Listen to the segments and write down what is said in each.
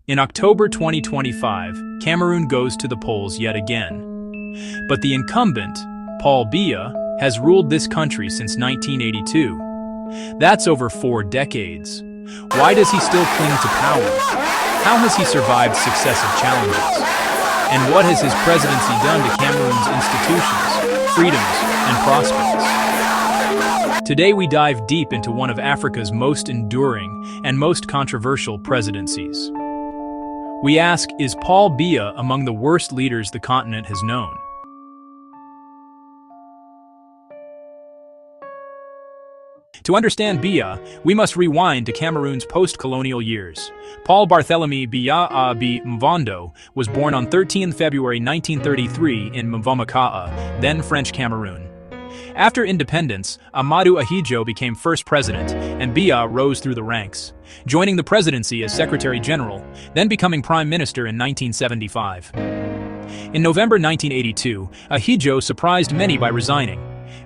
In October 2025, Cameroon goes to the polls yet again. But the incumbent, Paul Biya, has ruled this country since 1982. That's over 4 decades. Why does he still cling to power? How has he survived successive challenges? And what has his presidency done to Cameroon's institutions, freedoms, and prospects? Today we dive deep into one of Africa's most enduring and most controversial presidencies. We ask, is Paul Biya among the worst leaders the continent has known? To understand Biya, we must rewind to Cameroon's post-colonial years. Paul Barthélemy Biya Abi Mvondo was born on 13 February 1933 in Mvomakaa, then French Cameroon. After independence, Amadou Ahidjo became first president, and Biya rose through the ranks, joining the presidency as Secretary General, then becoming Prime Minister in 1975. In November 1982, Ahidjo surprised many by resigning.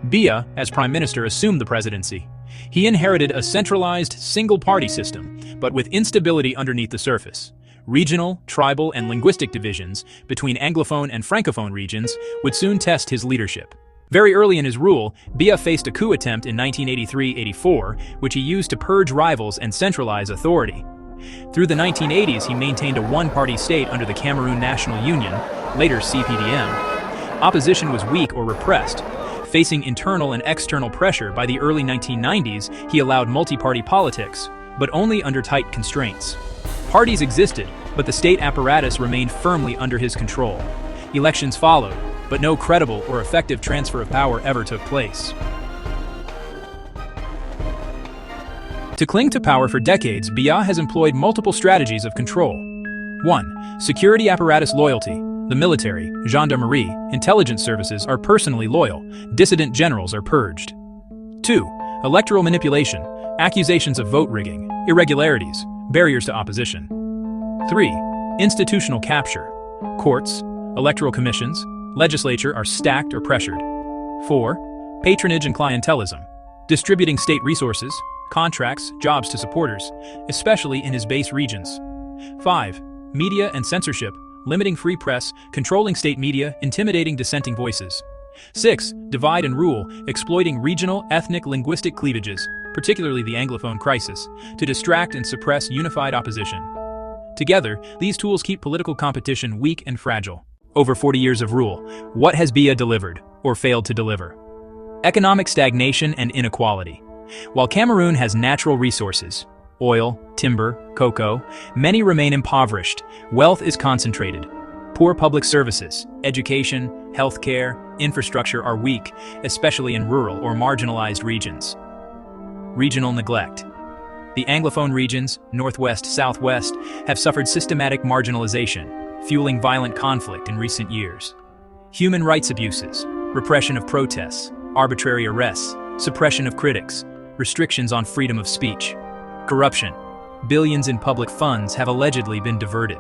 Biya, as Prime Minister, assumed the presidency. He inherited a centralized, single-party system, but with instability underneath the surface. Regional, tribal, and linguistic divisions between Anglophone and Francophone regions would soon test his leadership. Very early in his rule, Biya faced a coup attempt in 1983-84, which he used to purge rivals and centralize authority. Through the 1980s, he maintained a one-party state under the Cameroon National Union, later CPDM. Opposition was weak or repressed. Facing internal and external pressure by the early 1990s, he allowed multi-party politics, but only under tight constraints. Parties existed, but the state apparatus remained firmly under his control. Elections followed, but no credible or effective transfer of power ever took place. To cling to power for decades, Biya has employed multiple strategies of control. 1. Security apparatus loyalty. The military, gendarmerie, intelligence services are personally loyal. Dissident generals are purged. 2. Electoral manipulation. Accusations of vote rigging, irregularities, barriers to opposition. 3. Institutional capture. Courts, electoral commissions, legislature are stacked or pressured. 4. Patronage and clientelism. Distributing state resources, contracts, jobs to supporters, especially in his base regions. 5. Media and censorship. Limiting free press, controlling state media, intimidating dissenting voices. 6. Divide and rule, exploiting regional, ethnic, linguistic cleavages, particularly the Anglophone crisis, to distract and suppress unified opposition. Together, these tools keep political competition weak and fragile. Over 40 years of rule, what has Biya delivered, or failed to deliver? Economic stagnation and inequality. While Cameroon has natural resources, oil, timber, cocoa, many remain impoverished. Wealth is concentrated. Poor public services, education, healthcare, infrastructure are weak, especially in rural or marginalized regions. Regional neglect. The Anglophone regions, Northwest, Southwest, have suffered systematic marginalization, fueling violent conflict in recent years. Human rights abuses, repression of protests, arbitrary arrests, suppression of critics, restrictions on freedom of speech. Corruption. Billions in public funds have allegedly been diverted.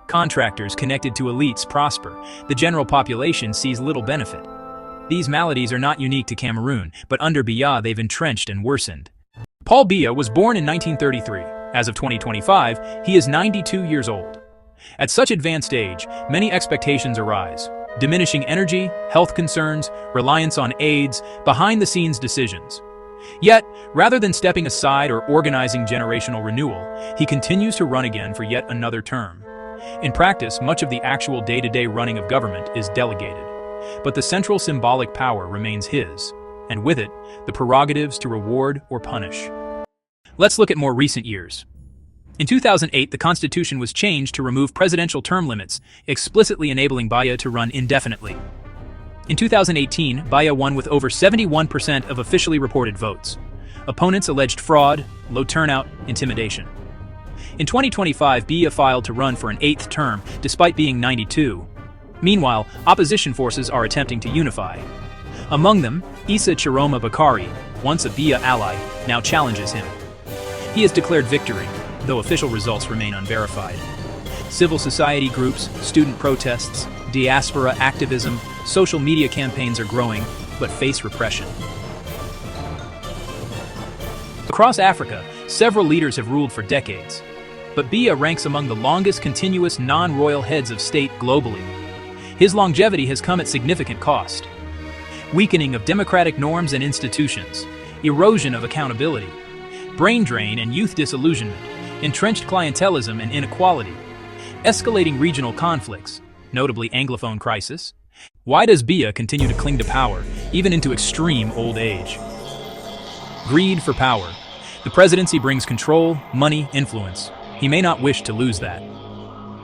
Contractors connected to elites prosper. The general population sees little benefit. These maladies are not unique to Cameroon, but under Biya they've entrenched and worsened. Paul Biya was born in 1933. As of 2025, he is 92 years old. At such advanced age, many expectations arise. Diminishing energy, health concerns, reliance on aids, behind-the-scenes decisions. Yet, rather than stepping aside or organizing generational renewal, he continues to run again for yet another term. In practice, much of the actual day-to-day running of government is delegated. But the central symbolic power remains his, and with it, the prerogatives to reward or punish. Let's look at more recent years. In 2008, the Constitution was changed to remove presidential term limits, explicitly enabling Biya to run indefinitely. In 2018, Biya won with over 71% of officially reported votes. Opponents alleged fraud, low turnout, intimidation. In 2025, Biya filed to run for an 8th term, despite being 92. Meanwhile, opposition forces are attempting to unify. Among them, Issa Chiroma Bakari, once a Biya ally, now challenges him. He has declared victory, though official results remain unverified. Civil society groups, student protests, diaspora activism, social media campaigns are growing, but face repression. Across Africa, several leaders have ruled for decades. but Biya ranks among the longest continuous non-royal heads of state globally. His longevity has come at significant cost. Weakening of democratic norms and institutions, erosion of accountability, brain drain and youth disillusionment, entrenched clientelism and inequality, escalating regional conflicts, notably Anglophone crisis. Why does Biya continue to cling to power, even into extreme old age? Greed for power. The presidency brings control, money, influence. He may not wish to lose that.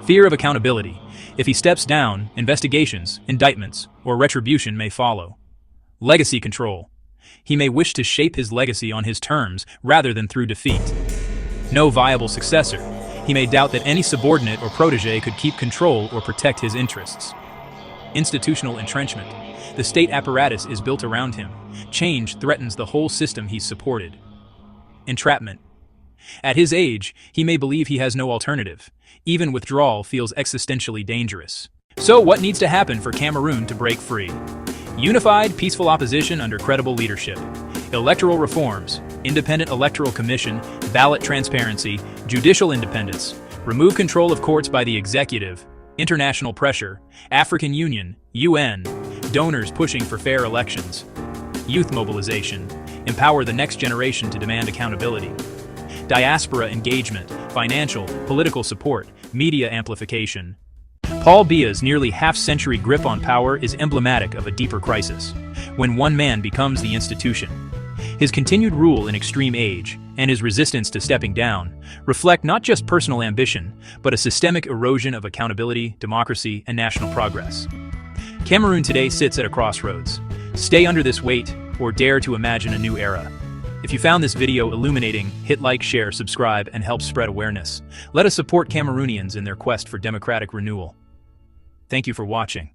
Fear of accountability. If he steps down, investigations, indictments, or retribution may follow. Legacy control. He may wish to shape his legacy on his terms rather than through defeat. No viable successor. He may doubt that any subordinate or protege could keep control or protect his interests. Institutional entrenchment. The state apparatus is built around him. Change threatens the whole system he's supported. Entrapment. At his age, he may believe he has no alternative. Even withdrawal feels existentially dangerous. So what needs to happen for Cameroon to break free? Unified, peaceful opposition under credible leadership. Electoral reforms, independent electoral commission, ballot transparency, judicial independence, remove control of courts by the executive, international pressure, African Union, UN, donors pushing for fair elections, youth mobilization, empower the next generation to demand accountability, diaspora engagement, financial, political support, media amplification. Paul Biya's nearly half-century grip on power is emblematic of a deeper crisis, when one man becomes the institution. His continued rule in extreme age, and his resistance to stepping down, reflect not just personal ambition, but a systemic erosion of accountability, democracy, and national progress. Cameroon today sits at a crossroads. Stay under this weight, or dare to imagine a new era. If you found this video illuminating, hit like, share, subscribe, and help spread awareness. Let us support Cameroonians in their quest for democratic renewal. Thank you for watching.